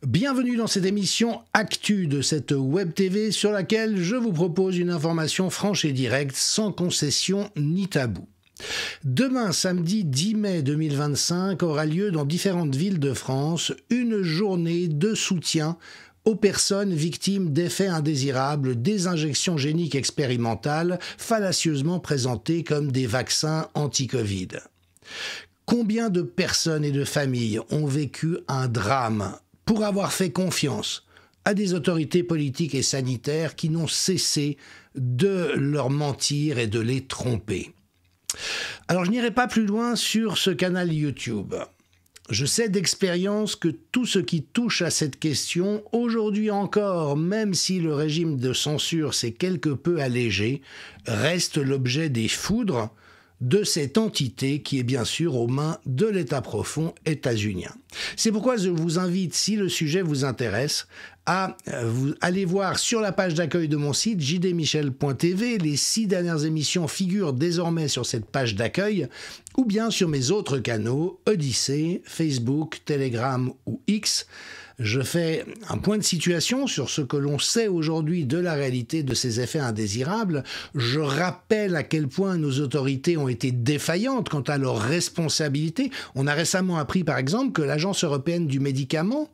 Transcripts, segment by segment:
Bienvenue dans cette émission Actu de cette Web TV sur laquelle je vous propose une information franche et directe, sans concession ni tabou. Demain, samedi 10 mai 2025, aura lieu dans différentes villes de France une journée de soutien aux personnes victimes d'effets indésirables des injections géniques expérimentales fallacieusement présentées comme des vaccins anti-Covid. Combien de personnes et de familles ont vécu un drame pour avoir fait confiance à des autorités politiques et sanitaires qui n'ont cessé de leur mentir et de les tromper. Alors je n'irai pas plus loin sur ce canal YouTube. Je sais d'expérience que tout ce qui touche à cette question, aujourd'hui encore, même si le régime de censure s'est quelque peu allégé, reste l'objet des foudres de cette entité qui est bien sûr aux mains de l'État profond états-unien. C'est pourquoi je vous invite, si le sujet vous intéresse, à aller voir sur la page d'accueil de mon site jdmichel.tv. Les 6 dernières émissions figurent désormais sur cette page d'accueil, ou bien sur mes autres canaux, Odyssée, Facebook, Telegram ou X. Je fais un point de situation sur ce que l'on sait aujourd'hui de la réalité de ces effets indésirables. Je rappelle à quel point nos autorités ont été défaillantes quant à leurs responsabilités. On a récemment appris par exemple que l'Agence européenne du médicament,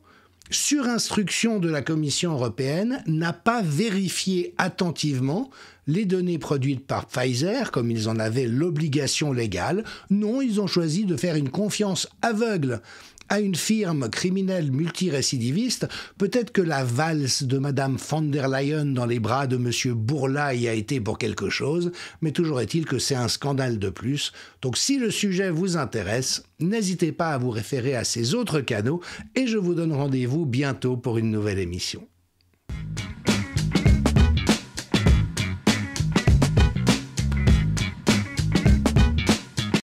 sur instruction de la Commission européenne, n'a pas vérifié attentivement les données produites par Pfizer, comme ils en avaient l'obligation légale. Non, ils ont choisi de faire une confiance aveugle à une firme criminelle multirécidiviste. Peut-être que la valse de Madame von der Leyen dans les bras de Monsieur Bourla y a été pour quelque chose, mais toujours est-il que c'est un scandale de plus. Donc si le sujet vous intéresse, n'hésitez pas à vous référer à ces autres canaux et je vous donne rendez-vous bientôt pour une nouvelle émission.